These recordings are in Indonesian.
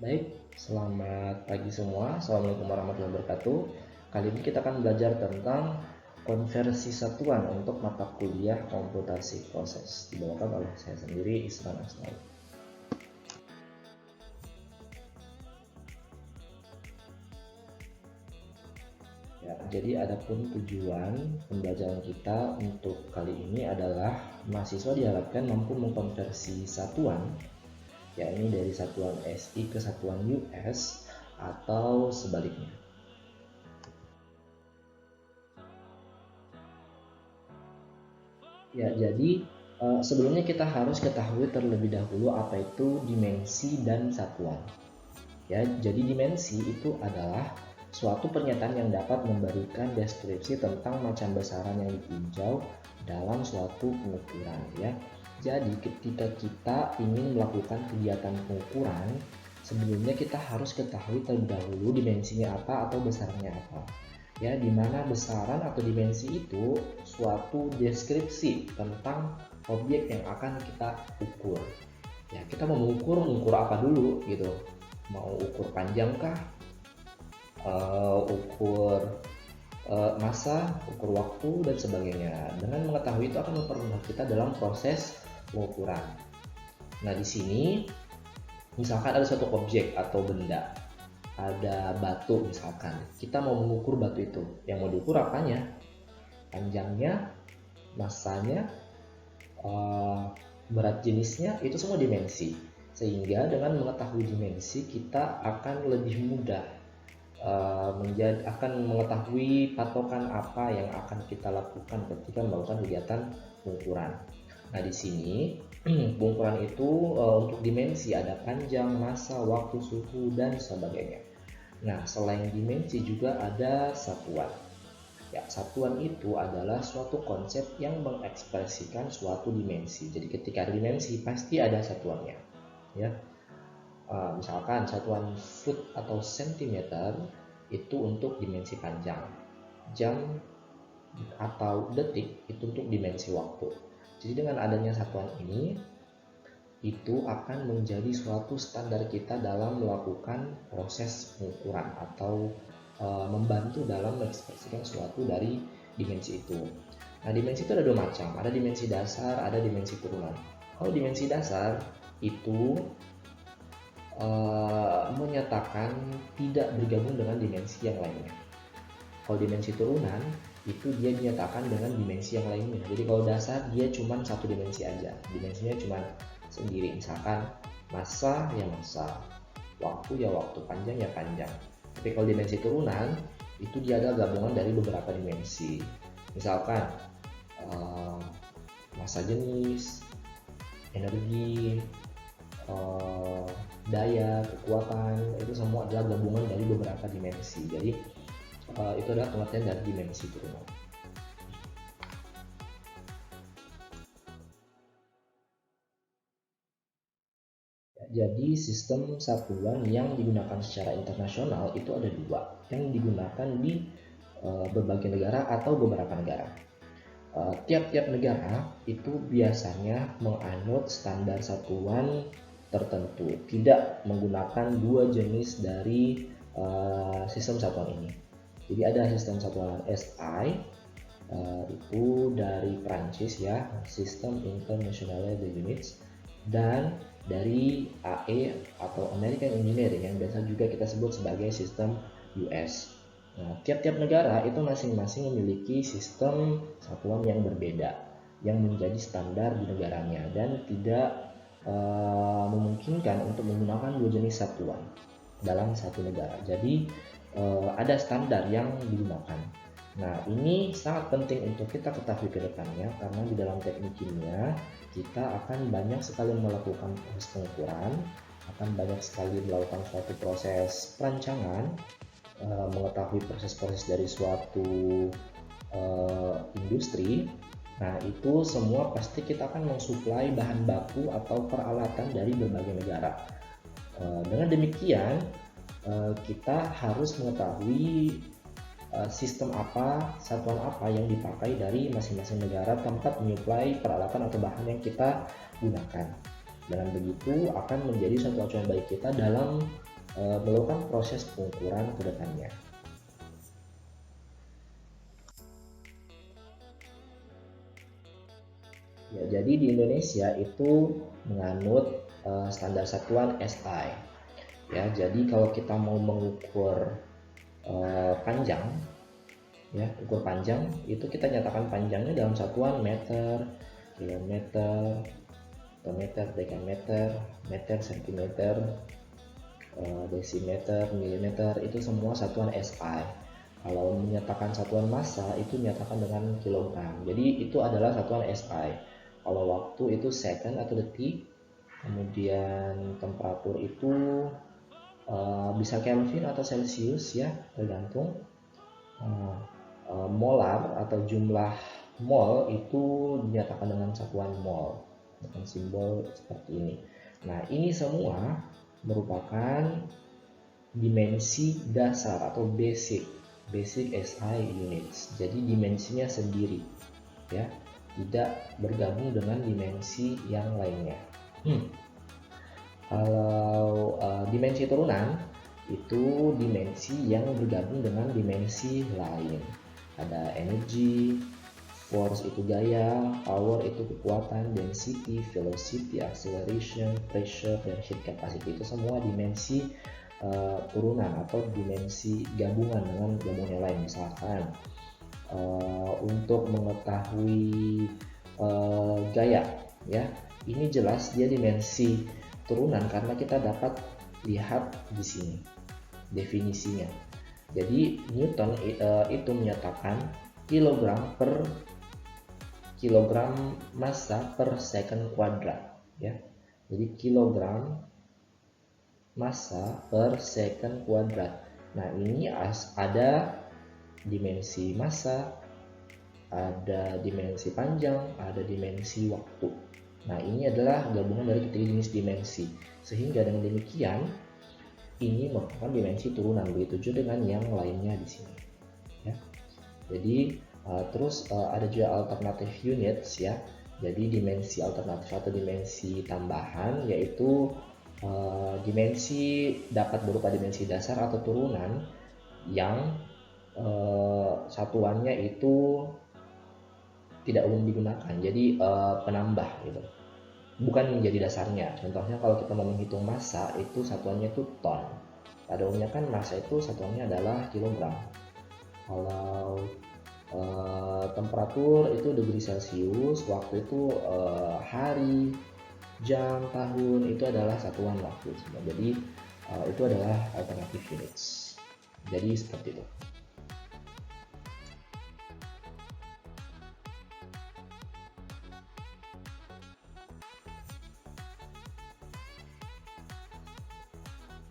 Baik, selamat pagi semua. Assalamualaikum warahmatullahi wabarakatuh. Kali ini kita akan belajar tentang konversi satuan untuk mata kuliah komputasi proses. Dibawakan oleh saya sendiri, Isran Asnawi. Ya, jadi adapun tujuan pembelajaran kita untuk kali ini adalah mahasiswa diharapkan mampu mengkonversi satuan, yakni dari satuan SI ke satuan US atau sebaliknya. Ya, jadi sebelumnya kita harus ketahui terlebih dahulu apa itu dimensi dan satuan. Ya, jadi dimensi itu adalah suatu pernyataan yang dapat memberikan deskripsi tentang macam besaran yang ditinjau dalam suatu pengukuran. Ya, jadi ketika kita ingin melakukan kegiatan pengukuran, sebelumnya kita harus ketahui terlebih dahulu dimensinya apa atau besarnya apa. Ya, di mana besaran atau dimensi itu suatu deskripsi tentang objek yang akan kita ukur. Ya, kita mau mengukur apa dulu gitu? Mau ukur panjang kah? Ukur massa, ukur waktu dan sebagainya. Dengan mengetahui itu akan mempermudah kita dalam proses pengukuran. Nah, di sini misalkan ada suatu objek atau benda, ada batu misalkan, kita mau mengukur batu itu, yang mau diukur apanya? Panjangnya, massanya, berat jenisnya, itu semua dimensi. Sehingga dengan mengetahui dimensi kita akan lebih mudah akan mengetahui patokan apa yang akan kita lakukan ketika melakukan kegiatan pengukuran. Nah, di sini pengukuran itu untuk dimensi ada panjang, massa, waktu, suhu dan sebagainya. Nah, selain dimensi juga ada satuan. Ya, satuan itu adalah suatu konsep yang mengekspresikan suatu dimensi. Jadi ketika ada dimensi pasti ada satuannya. Ya, misalkan satuan foot atau sentimeter itu untuk dimensi panjang, jam atau detik itu untuk dimensi waktu. Jadi dengan adanya satuan ini, itu akan menjadi suatu standar kita dalam melakukan proses pengukuran atau membantu dalam mengekspresikan suatu dari dimensi itu. Nah, dimensi itu ada dua macam, ada dimensi dasar, ada dimensi turunan. Kalau dimensi dasar itu menyatakan tidak bergabung dengan dimensi yang lainnya. Kalau dimensi turunan itu dia dinyatakan dengan dimensi yang lainnya. Jadi kalau dasar dia cuma satu dimensi aja, dimensinya cuma sendiri. Misalkan massa ya massa, waktu ya waktu, panjang ya panjang. Tapi kalau dimensi turunan itu dia ada gabungan dari beberapa dimensi. Misalkan massa jenis, energi, daya, kekuatan, itu semua adalah gabungan dari beberapa dimensi. Jadi itu adalah pengertian dari dimensi turunan. Jadi sistem satuan yang digunakan secara internasional itu ada dua, yang digunakan di berbagai negara atau beberapa negara. Tiap-tiap negara itu biasanya menganut standar satuan tertentu, tidak menggunakan dua jenis dari sistem satuan ini. Jadi ada sistem satuan SI, itu dari Prancis ya, System International Units, dan dari AE atau American Engineering yang biasa juga kita sebut sebagai sistem US. Nah, tiap-tiap negara itu masing-masing memiliki sistem satuan yang berbeda yang menjadi standar di negaranya dan tidak memungkinkan untuk menggunakan dua jenis satuan dalam satu negara. Jadi ada standar yang digunakan. Nah, ini sangat penting untuk kita ketahui ke depannya karena di dalam teknik kimia kita akan banyak sekali melakukan proses pengukuran, akan banyak sekali melakukan suatu proses perancangan, mengetahui proses-proses dari suatu industri. Nah, itu semua pasti kita akan mensuplai bahan baku atau peralatan dari berbagai negara. Dengan demikian, kita harus mengetahui sistem apa, satuan apa yang dipakai dari masing-masing negara tempat menyuplai peralatan atau bahan yang kita gunakan. Dengan begitu akan menjadi suatu acuan baik kita dalam melakukan proses pengukuran ke depannya. Ya, jadi di Indonesia itu menganut standar satuan SI. Ya, jadi kalau kita mau mengukur panjang, ya ukur panjang itu kita nyatakan panjangnya dalam satuan meter, kilometer, meter, dekameter, meter, sentimeter, desimeter, milimeter, itu semua satuan SI. Kalau menyatakan satuan massa itu menyatakan dengan kilogram. Jadi itu adalah satuan SI. Kalau waktu itu second atau detik, kemudian temperatur itu bisa Kelvin atau Celsius ya, tergantung. Molar atau jumlah mol itu dinyatakan dengan satuan mol dengan simbol seperti ini. Nah, ini semua merupakan dimensi dasar atau basic SI units. Jadi dimensinya sendiri ya, tidak bergabung dengan dimensi yang lainnya. Kalau dimensi turunan itu dimensi yang bergabung dengan dimensi lain. Ada energy, force itu gaya, power itu kekuatan, density, velocity, acceleration, pressure, dan heat capacity. Itu semua dimensi turunan atau dimensi gabungan dengan gabungan yang lain. Misalkan untuk mengetahui gaya ya, ini jelas dia dimensi turunan karena kita dapat lihat di sini definisinya. Jadi Newton itu menyatakan kilogram massa per second kuadrat ya. Jadi kilogram massa per second kuadrat. Nah, ini ada dimensi massa, ada dimensi panjang, ada dimensi waktu. Nah, ini adalah gabungan dari ketiga jenis dimensi. Sehingga dengan demikian ini merupakan dimensi turunan, begitu juga dengan yang lainnya di sini. Ya. Jadi terus ada juga alternative units ya. Jadi dimensi alternatif atau dimensi tambahan yaitu dimensi dapat berupa dimensi dasar atau turunan yang satuannya itu tidak umum digunakan. Jadi penambah gitu. Bukan menjadi dasarnya. Contohnya kalau kita mau menghitung massa itu satuannya itu ton. Pada umumnya kan massa itu satuannya adalah kilogram. Kalau temperatur itu degree Celcius, waktu itu hari, jam, tahun, itu adalah satuan waktu. Jadi itu adalah alternative units. Jadi seperti itu.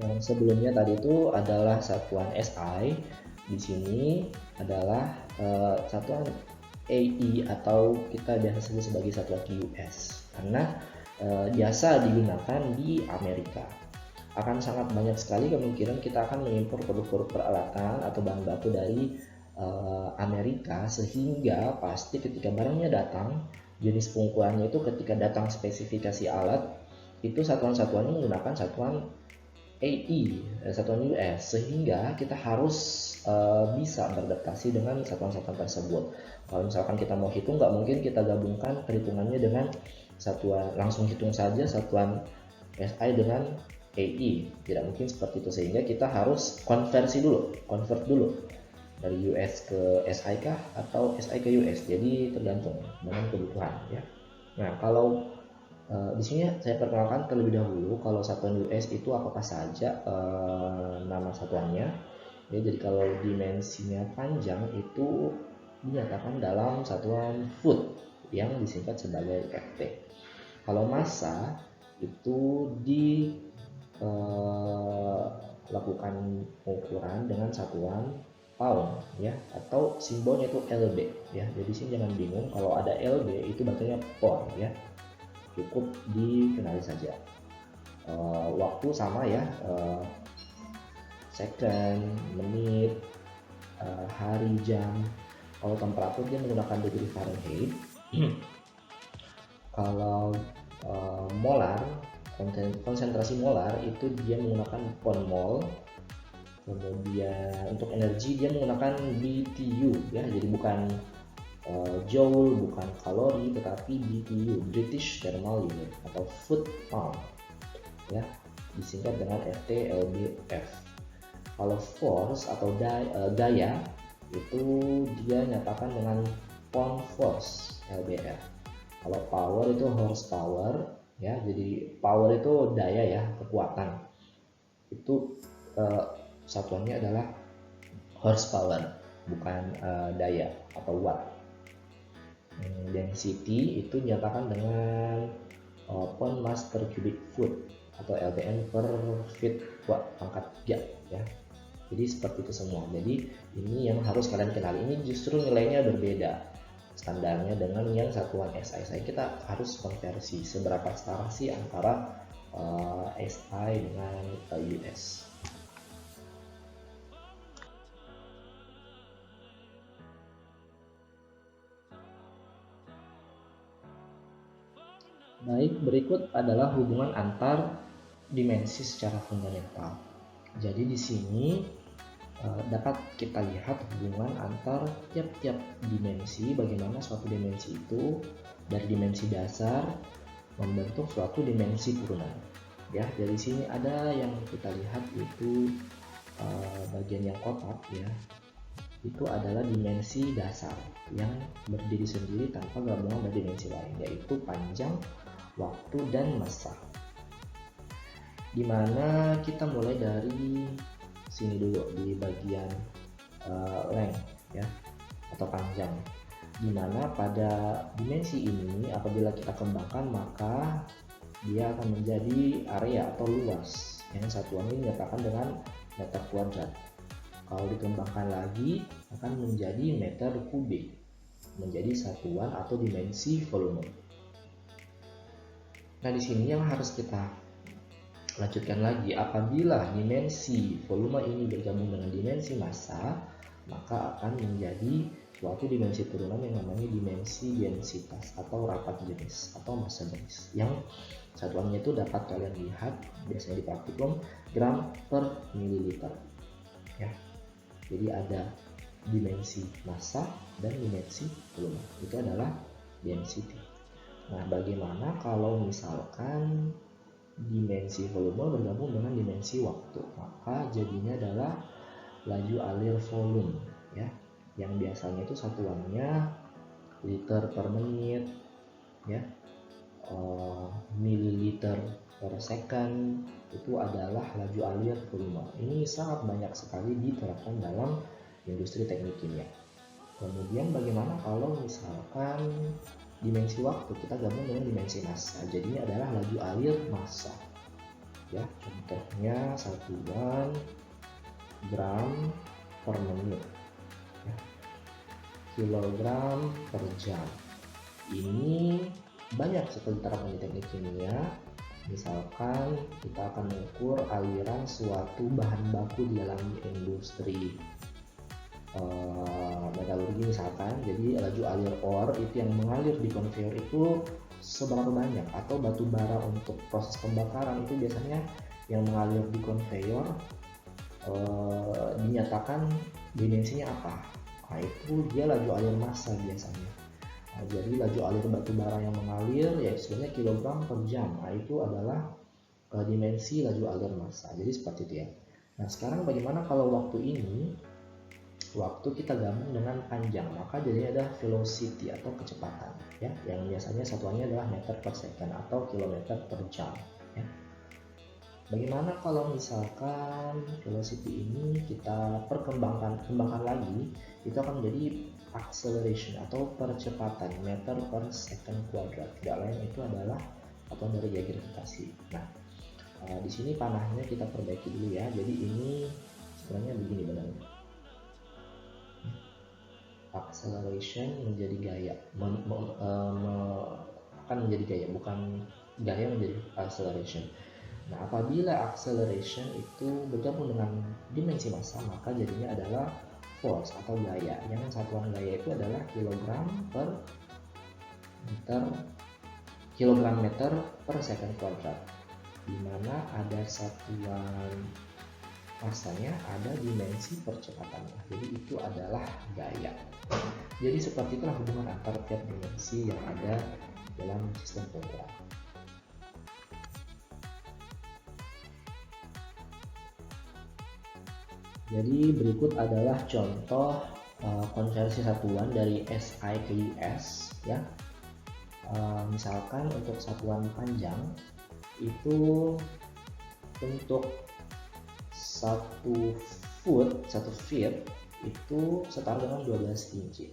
Yang sebelumnya tadi itu adalah satuan SI, di sini adalah satuan AE atau kita biasa sebut sebagai satuan US karena biasa digunakan di Amerika. Akan sangat banyak sekali kemungkinan kita akan mengimpor produk-produk peralatan atau bahan baku dari Amerika, sehingga pasti ketika barangnya datang, jenis pengukurannya itu ketika datang spesifikasi alat itu satuan-satuannya menggunakan satuan AE, satuan US, sehingga kita harus bisa beradaptasi dengan satuan-satuan tersebut. Kalau misalkan kita mau hitung, nggak mungkin kita gabungkan perhitungannya dengan satuan, langsung hitung saja satuan SI dengan AE, tidak mungkin seperti itu, sehingga kita harus convert dulu dari US ke SI kah atau SI ke US, jadi tergantung dengan kebutuhan ya. Nah, kalau di sini saya perkenalkan terlebih dahulu kalau satuan US itu apakah saja nama satuannya. Ya, jadi kalau dimensinya panjang itu dinyatakan dalam satuan foot yang disingkat sebagai FT. Kalau massa itu dilakukan pengukuran dengan satuan pound ya, atau simbolnya itu LB ya. Jadi sini jangan bingung kalau ada LB itu bacanya pound ya. Cukup dikenali saja. Waktu sama ya, second, menit, hari, jam. Kalau temperatur dia menggunakan degree Fahrenheit. Kalau molar konsentrasi molar itu dia menggunakan pound mol. Kemudian untuk energi dia menggunakan BTU ya, jadi bukan joule, bukan kalori, tetapi BTU, British Thermal Unit atau foot pound ya, disingkat dengan FTLBF. Kalau force atau gaya itu dia nyatakan dengan pound force LBF. Kalau power itu horsepower ya, jadi power itu daya ya, kekuatan. Itu satuannya adalah horsepower, bukan daya atau watt. Density itu dinyatakan dengan pound mass per cubic foot atau LBM per feet watt pangkat 3 ya. Jadi seperti itu semua. Jadi ini yang harus kalian kenali. Ini justru nilainya berbeda standarnya dengan yang satuan SI. Kita harus konversi seberapa setara sih antara SI dengan US. Baik, berikut adalah hubungan antar dimensi secara fundamental. Jadi di sini dapat kita lihat hubungan antar tiap-tiap dimensi, bagaimana suatu dimensi itu dari dimensi dasar membentuk suatu dimensi turunan. Ya, dari sini ada yang kita lihat itu bagian yang kotak ya. Itu adalah dimensi dasar yang berdiri sendiri tanpa gabungan dari dimensi lain, yaitu panjang, waktu, dan massa. Dimana kita mulai dari sini dulu di bagian length ya, atau panjang, dimana pada dimensi ini apabila kita kembangkan maka dia akan menjadi area atau luas yang satuannya dinyatakan dengan meter kuadrat. Kalau dikembangkan lagi akan menjadi meter kubik, menjadi satuan atau dimensi volume. Nah, di sini yang harus kita lanjutkan lagi, apabila dimensi volume ini bergabung dengan dimensi massa, maka akan menjadi suatu dimensi turunan yang namanya dimensi densitas atau rapat jenis atau massa jenis, yang satuannya itu dapat kalian lihat biasanya di praktikum gram per mililiter ya. Jadi ada dimensi massa dan dimensi volume, itu adalah density. Nah, bagaimana kalau misalkan dimensi volume bergabung dengan dimensi waktu? Maka jadinya adalah laju alir volume ya, yang biasanya itu satuannya liter per menit ya, mililiter per second, itu adalah laju alir volume. Ini sangat banyak sekali diterapkan dalam industri teknik kimia. Kemudian bagaimana kalau misalkan dimensi waktu kita gabung dengan dimensi massa, jadinya adalah laju alir massa ya, contohnya satuan gram per menit ya, kilogram per jam. Ini banyak sekali terapan di teknik kimia. Misalkan kita akan mengukur aliran suatu bahan baku di dalam industri metalurgi misalkan, jadi laju alir ore itu yang mengalir di konveyor itu seberapa banyak, atau batu bara untuk proses pembakaran itu biasanya yang mengalir di konveyor dinyatakan dimensinya apa. Nah, itu dia laju alir massa biasanya. Nah, jadi laju alir batu bara yang mengalir yaitu sebenarnya kilogram per jam. Nah, itu adalah dimensi laju alir massa. Jadi seperti itu ya. Nah, sekarang bagaimana kalau waktu ini waktu kita gabung dengan panjang, maka jadinya ada velocity atau kecepatan ya, yang biasanya satuannya adalah meter per second atau kilometer per jam ya. Bagaimana kalau misalkan velocity ini kita kembangkan lagi, itu akan menjadi acceleration atau percepatan meter per second kuadrat. Tidak lain itu adalah satuan dari gaya gravitasi. Nah, di sini panahnya kita perbaiki dulu ya. Jadi ini sebenarnya begini benarnya. Acceleration menjadi gaya, akan menjadi gaya, bukan gaya menjadi acceleration. Nah, apabila acceleration itu bergabung dengan dimensi massa, maka jadinya adalah force atau gaya, yang satuan gaya itu adalah kilogram meter per second kuadrat. di mana ada satuan masanya, ada dimensi percepatannya. Jadi itu adalah gaya. Jadi seperti itulah hubungan antar tiap dimensi yang ada dalam sistem pengukuran. Jadi berikut adalah contoh konversi satuan dari SI ke US ya. Misalkan untuk satuan panjang itu untuk 1 feet itu setara dengan 12 inci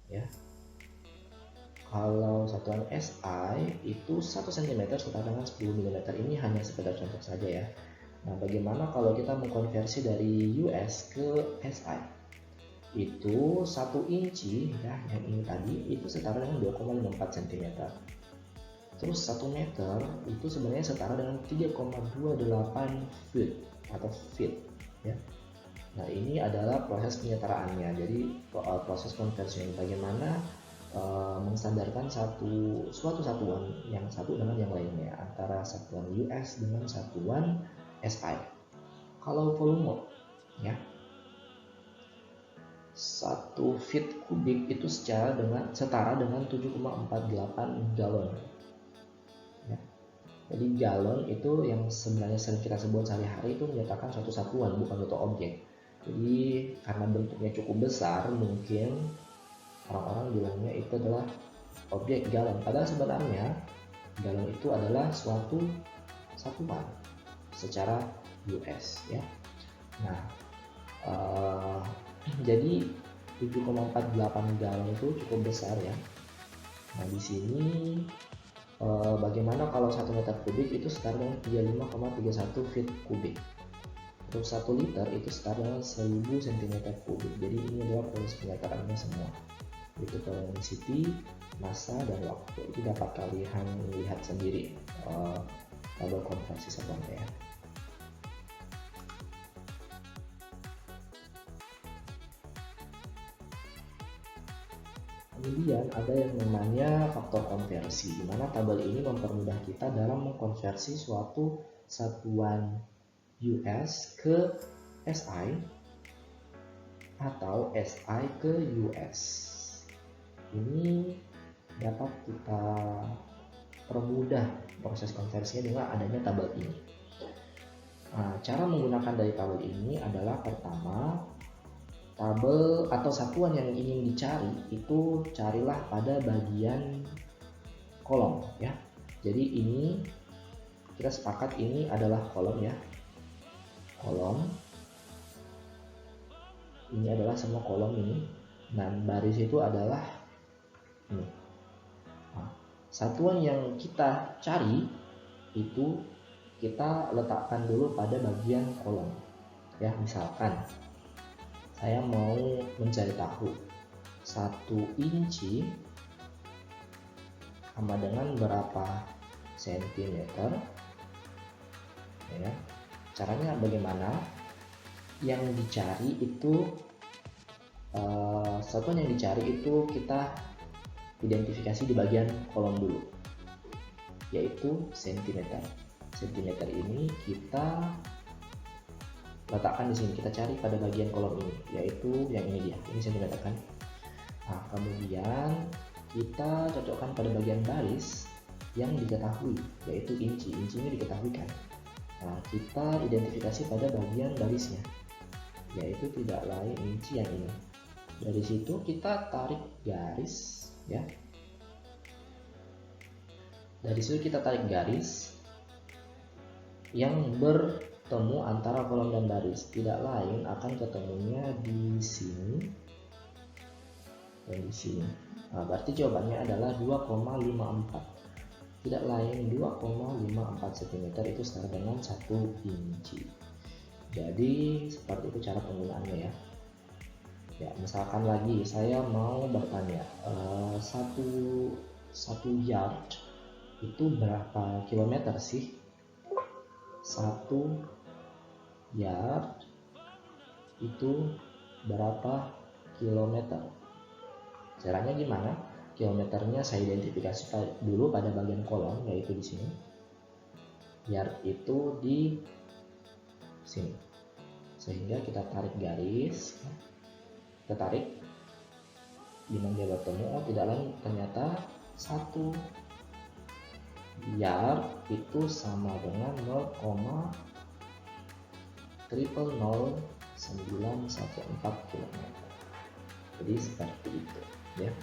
ya. Kalau satuan SI itu 1 cm setara dengan 10 mm. Ini hanya sekedar contoh saja ya. Nah, bagaimana kalau kita mengkonversi dari US ke SI? Itu 1 inci ya, yang ini tadi itu setara dengan 2,54 cm. Terus 1 meter itu sebenarnya setara dengan 3,28 feet atau feet ya. Nah, ini adalah proses penyetaraannya. Jadi proses konversi bagaimana menstandarkan suatu satuan yang satu dengan yang lainnya, antara satuan US dengan satuan SI. Kalau volume ya, 1 feet kubik itu setara dengan 7,48 galon ya. Jadi galon itu yang sebenarnya sering kita sebut sehari-hari itu menyatakan suatu satuan, bukan suatu objek. Jadi karena bentuknya cukup besar, mungkin orang-orang bilangnya itu adalah objek galon. Padahal sebenarnya galon itu adalah suatu satuan secara US ya. Nah, jadi 7,48 galon itu cukup besar ya. Nah, di sini bagaimana kalau 1 meter kubik itu setara dengan 35,31 feet kubik. Untuk 1 liter itu setara dengan 1000 cm kubik. Jadi ini adalah proses penyetaraannya semua. Itu density, massa, dan waktu. Itu dapat kalian lihat sendiri tabel konversi satuannya ya. Kemudian ada yang namanya faktor konversi, di mana tabel ini mempermudah kita dalam mengkonversi suatu satuan US ke SI atau SI ke US. Ini dapat kita permudah proses konversinya dengan adanya tabel ini. Nah, cara menggunakan dari tabel ini adalah pertama, tabel atau satuan yang ingin dicari itu carilah pada bagian kolom ya. Jadi ini kita sepakat ini adalah kolom ya. Kolom ini adalah semua kolom ini, dan baris itu adalah ini. Nah, satuan yang kita cari itu kita letakkan dulu pada bagian kolom ya. Misalkan saya mau mencari tahu 1 inci sama dengan berapa sentimeter ya. Caranya bagaimana? Yang dicari itu satuan yang dicari itu kita identifikasi di bagian kolom dulu, yaitu sentimeter. Sentimeter ini kita letakkan di sini, kita cari pada bagian kolom ini, yaitu yang ini dia, ini sentimeter kan. Nah, kemudian kita cocokkan pada bagian baris yang diketahui, yaitu inci. Inci ini diketahui kan. Nah, kita identifikasi pada bagian barisnya, yaitu tidak lain inci yang ini. Dari situ kita tarik garis ya. Dari situ kita tarik garis yang bertemu antara kolom dan baris, tidak lain akan ketemunya di sini dan di sini. Nah, berarti jawabannya adalah 2,54. Tidak lain 2,54 cm itu setara dengan 1 inci. Jadi seperti itu cara penggunaannya ya. Ya, misalkan lagi saya mau bertanya, satu yard itu berapa kilometer sih? 1 yard itu berapa kilometer? Caranya gimana? Kilometernya saya identifikasi dulu pada bagian kolom, yaitu di sini. yard itu di sini, sehingga kita tarik garis, kita tarik di mana dia bertemu. Oh, tidak lain ternyata 1 yard itu sama dengan 0,000914 km. Jadi seperti itu ya.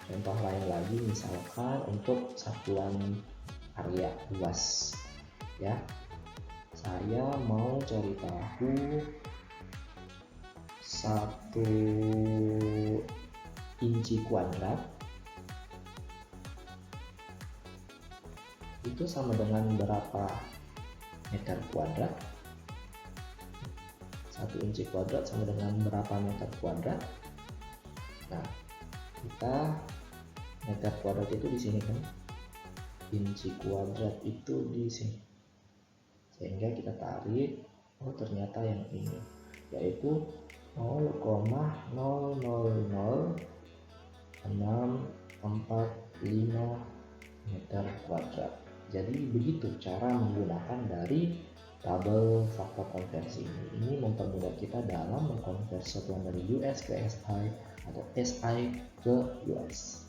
Contoh lain lagi misalkan untuk satuan area luas ya, saya mau cari tahu 1 inci kuadrat itu sama dengan berapa meter kuadrat. 1 inci kuadrat sama dengan berapa meter kuadrat. Nah, kita meter kuadrat itu di sini kan, inci kuadrat itu di sini, sehingga kita tarik. Oh, ternyata yang ini yaitu 0,00645 meter kuadrat. Jadi begitu cara menggunakan dari tabel faktor konversi ini. Ini mempermudah kita dalam mengkonversi satuan dari US ke SI atau SI ke US.